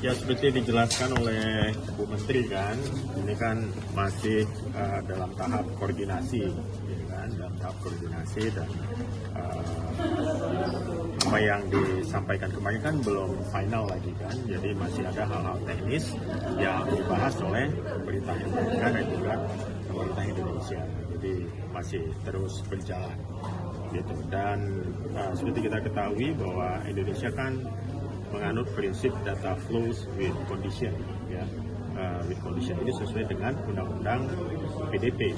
Ya seperti dijelaskan oleh Bu Menteri kan, ini kan masih dalam tahap koordinasi, ya kan, dalam tahap koordinasi dan apa yang disampaikan kemarin kan belum final lagi kan, jadi masih ada hal-hal teknis yang dibahas oleh pemerintah Amerika dan juga pemerintah Indonesia, jadi masih terus berjalan gitu. Dan seperti kita ketahui bahwa Indonesia kan menganut prinsip data flows with condition, ya, with condition ini sesuai dengan Undang-Undang PDP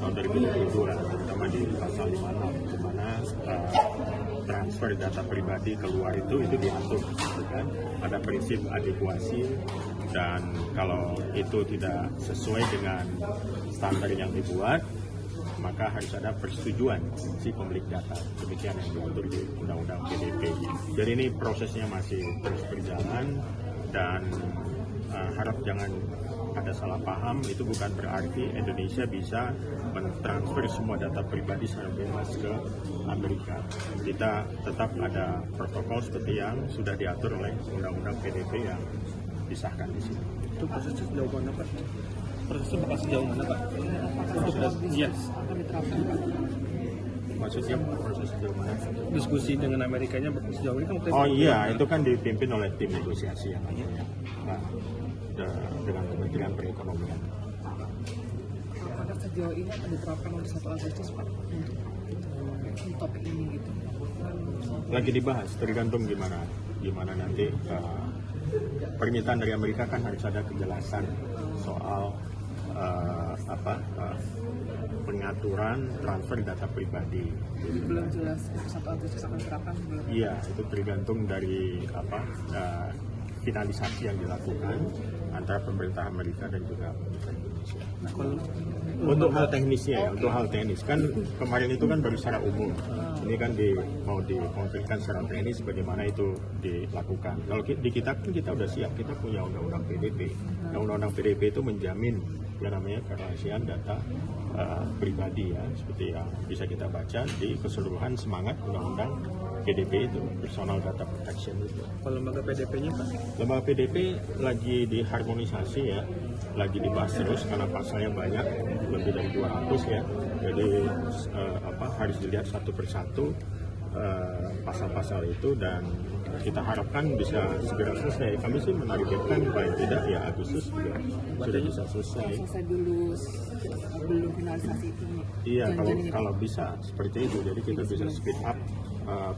tahun 2022, terutama di pasal 56, di mana transfer data pribadi keluar itu diatur, gitu kan? Ada prinsip adekuasi dan kalau itu tidak sesuai dengan standar yang dibuat, maka harus ada persetujuan si pemilik data. Demikian yang diatur di Undang-Undang PDP. Jadi ini prosesnya masih terus berjalan dan harap jangan ada salah paham. Itu bukan berarti Indonesia bisa mentransfer semua data pribadi secara bebas ke Amerika. Kita tetap ada protokol seperti yang sudah diatur oleh Undang-Undang PDP yang disahkan di sini. Itu prosesnya sejauh mana, Pak? Prosesnya bakal sejauh mana, Pak? Sudah, iya. Maksudnya proses sejauh mana? Diskusi dengan Amerikanya sejauh ini kan? Oh iya, itu kan dipimpin oleh tim negosiasi yang namanya, dengan Kementerian Perekonomian. Apakah sejauh ini akan diterapkan untuk 1 Agustus, Pak, untuk topik ini gitu? Lagi dibahas, tergantung gimana nanti permintaan dari Amerika kan harus ada kejelasan soal pengaturan transfer data pribadi. Jadi belum jelas 1 Agustus akan diterapkan belum? Iya, itu tergantung dari finalisasi yang dilakukan antara pemerintah Amerika dan juga pemerintah Indonesia. Nah, untuk hal teknisnya ya, untuk hal teknis kan kemarin itu kan baru secara umum. Ini kan mau dikonkretkan secara teknis bagaimana itu dilakukan. Kalau di kita kan kita udah siap, kita punya undang-undang PDP. Nah, undang-undang PDP itu menjamin yang namanya kerahasiaan data pribadi ya, seperti yang bisa kita baca di keseluruhan semangat undang-undang PDP itu, Personal Data Protection itu. Kalau lembaga PDP-nya, Pak? Lembaga PDP lagi diharmonisasi ya, lagi dibahas terus karena pasalnya banyak, lebih dari 200 ya. Jadi harus dilihat satu persatu pasal-pasal itu dan kita harapkan bisa segera selesai. Kami sih menargetkan paling tidak ya Agustus juga sudah bisa selesai. Selesai dulu belum finalisasi itu. Iya, kalau bisa seperti itu. Jadi kita bisa speed up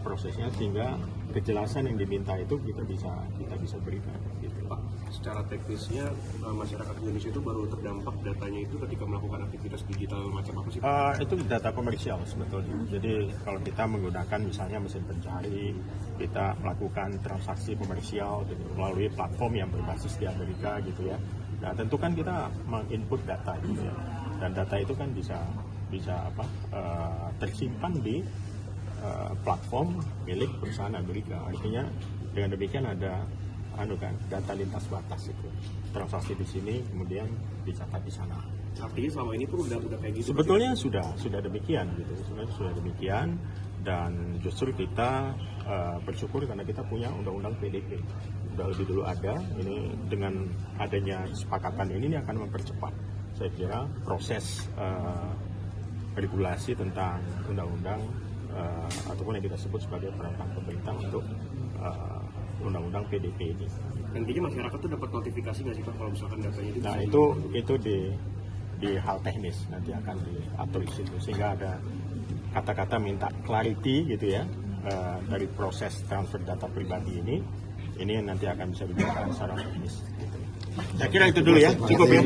prosesnya sehingga kejelasan yang diminta itu kita bisa berikan. Gitu. Pak, secara teknisnya masyarakat Indonesia itu baru terdampak datanya itu ketika melakukan aktivitas digital macam apa sih? Itu data komersial sebetulnya. Jadi kalau kita menggunakan misalnya mesin pencari, kita melakukan transaksi komersial melalui platform yang berbasis di Amerika gitu ya. Nah tentu kan kita menginput data gitu ya. Dan data itu kan bisa tersimpan di platform milik perusahaan Amerika. Artinya dengan demikian ada data lintas batas itu. Transaksi di sini kemudian dicatat di sana. Artinya selama ini pun udah kayak gitu. Sebetulnya sudah demikian gitu. Sebenarnya sudah demikian dan justru kita bersyukur karena kita punya undang-undang PDP. Sudah lebih dulu ada. Ini dengan adanya kesepakatan ini akan mempercepat saya kira proses regulasi tentang undang-undang ataupun yang kita sebut sebagai peraturan pemerintah untuk undang-undang PDP ini. Nantinya masyarakat tuh dapat notifikasi nggak sih Pak kalau misalkan datanya itu? Nah itu di hal teknis nanti akan diatur di situ sehingga ada kata-kata minta clarity gitu ya dari proses transfer data pribadi ini nanti akan bisa dijelaskan secara teknis. Gitu. Saya kira itu dulu ya, cukup ya.